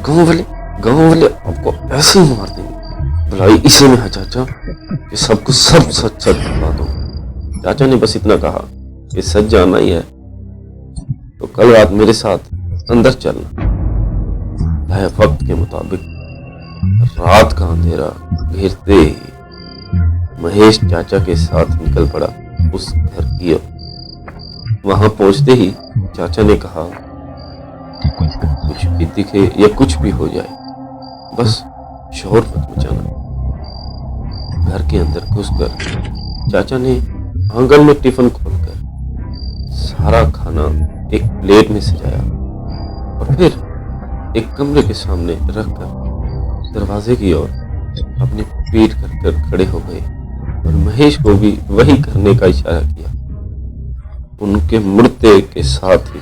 गांव वाले आपको ऐसे ही मार देंगे। भलाई इसी में है चाचा कि सबको सब सच सच बता दो। चाचा ने बस इतना कहा कि सच जाना ही है तो कल रात मेरे साथ अंदर चलना है। वक्त के मुताबिक रात का अंधेरा घेरते ही महेश चाचा के साथ निकल पड़ा उस घर की ओर। वहां पहुंचते ही चाचा ने कहा, कुछ भी दिखे या कुछ भी हो जाए, बस शोर मत मचाना। घर के अंदर घुसकर चाचा ने आंगन में टिफिन खोलकर सारा खाना एक प्लेट में सजाया और फिर एक कमरे के सामने रखकर दरवाजे की ओर अपनी पीठ कर खड़े हो गए और महेश को भी वही करने का इशारा किया। उनके मुड़ते के साथ ही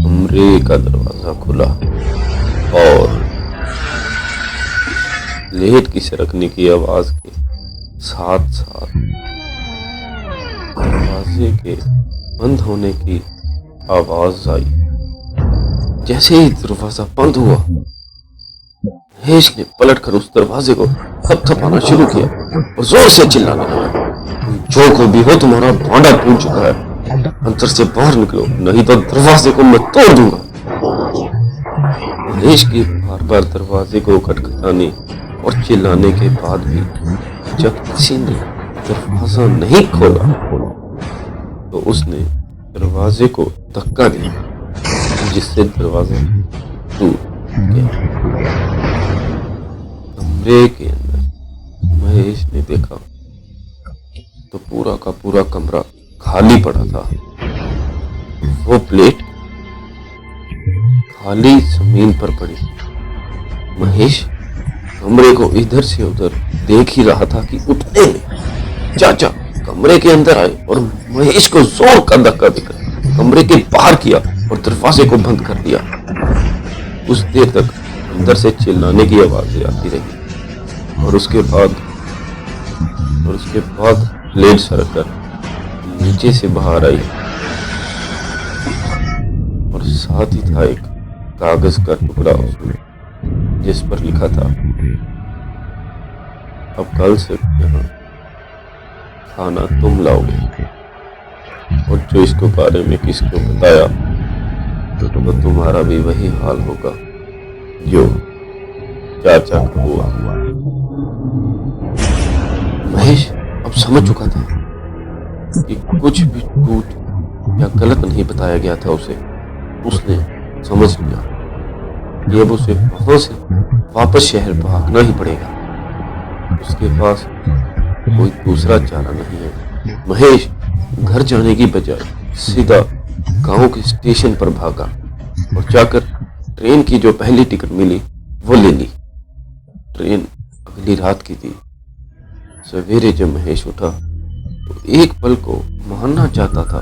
कमरे का दरवाजा खुला और प्लेट की सरकने की आवाज के साथ साथ दरवाजे के बंद होने की आवाज आई। जैसे ही दरवाजा बंद हुआ, महेश ने पलटकर उस दरवाजे को थपथपाना शुरू किया और जोर से चिल्लाने लगा, जो को भी हो तुम्हारा भांडा टूट चुका है, अंदर से बाहर निकलो नहीं तो दरवाजे को मैं तोड़ दूंगा। महेश की बार बार दरवाजे को खटखटाने और चिल्लाने के बाद भी जब किसी ने दरवाजा नहीं खोला तो उसने दरवाजे को धक्का दिया जिससे दरवाजा टूट गया। कमरे के अंदर महेश ने देखा तो पूरा का पूरा कमरा खाली पड़ा था। वो प्लेट खाली जमीन पर पड़ी। महेश कमरे को इधर से उधर देख ही रहा था कि उठने में चाचा कमरे के अंदर आए और महेश को जोर का धक्का देकर कमरे के बाहर किया और दरवाजे को बंद कर दिया। कुछ देर तक अंदर से चिल्लाने की आवाजें आती रही और उसके बाद प्लेट सरककर नीचे से बाहर आई और साथ ही था एक कागज का टुकड़ा उसमें जिस पर लिखा था, अब कल से यहाँ खाना तुम लाओगे और जो इसके बारे में किसको बताया तो तुम्हारा भी वही हाल होगा जो चाचा का हुआ। महेश अब समझ चुका था कि कुछ भी टूट या गलत नहीं बताया गया था उसे। उसने समझ लिया कि अब उसे वहां से वापस शहर भागना ही पड़ेगा। उसके पास कोई दूसरा चारा नहीं है। महेश घर जाने की बजाय सीधा गांव के स्टेशन पर भागा और जाकर ट्रेन की जो पहली टिकट मिली वो ले ली। ट्रेन अगली रात की थी। सवेरे जब महेश उठा तो एक पल को मानना चाहता था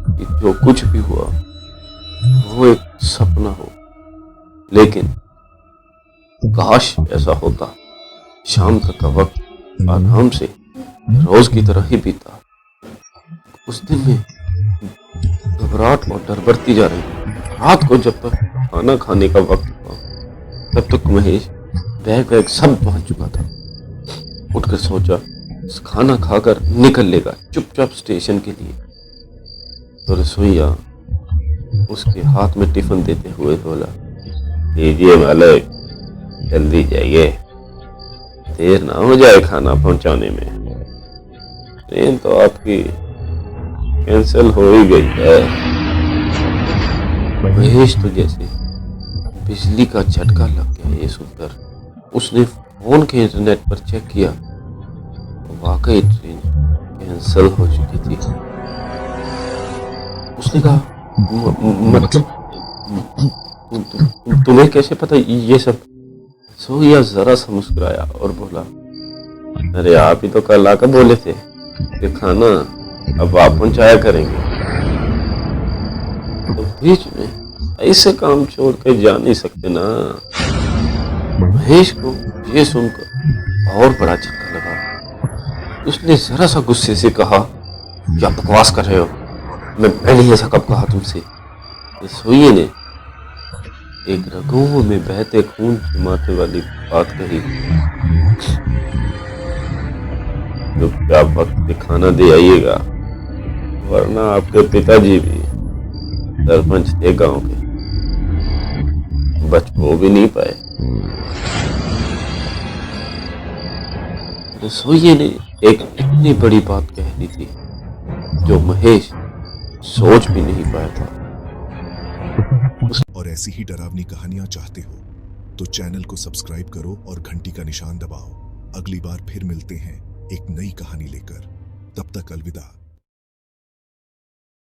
कि जो कुछ भी हुआ वो एक सपना हो, लेकिन काश ऐसा होता। शाम तक का वक्त आराम से रोज की तरह ही बीता। उस दिन में घबराहट और डर बढ़ती जा रही। रात को जब तक खाना खाने का वक्त हुआ तब तक महेश बैग सब पहुंच चुका था। उठकर सोचा खाना खाकर निकल लेगा चुपचाप स्टेशन के लिए। तो रसोईया उसके हाथ में टिफिन देते हुए बोला, लीजिए मालिक, जल्दी जाइए, देर ना हो जाए खाना पहुंचाने में। ट्रेन तो आपकी कैंसिल हो ही गई है। महेश तो जैसे बिजली का झटका लग गया ये सुनकर। उसने फोन के इंटरनेट पर चेक किया तो वाकई ट्रेन कैंसिल हो चुकी थी। उसने कहा, मतलब तुम्हें कैसे पता ये सब? सोया जरा सा मुस्कुराया और बोला, अरे आप ही तो कल आकर बोले थे कि खाना अब आप पहुंचाया करेंगे। तो बीच में ऐसे काम छोड़ के जा नहीं सकते ना। महेश को ये सुनकर और बड़ा झटका लगा। उसने जरा सा गुस्से से कहा, क्या बकवास कर रहे हो? मैं पहले ही ऐसा कब कहा तुमसे? रसोइये ने एक रगों में बहते खून जमाते वाली बात कही, चुपचाप वक्त पे खाना दे आइएगा, वरना आपके पिताजी भी सरपंच थे गांव के, बच वो भी नहीं पाए। रसोइये ने एक इतनी बड़ी बात कह दी थी जो महेश सोच भी नहीं पाया था। और ऐसी ही डरावनी कहानियां चाहते हो तो चैनल को सब्सक्राइब करो और घंटी का निशान दबाओ। अगली बार फिर मिलते हैं एक नई कहानी लेकर। तब तक अलविदा।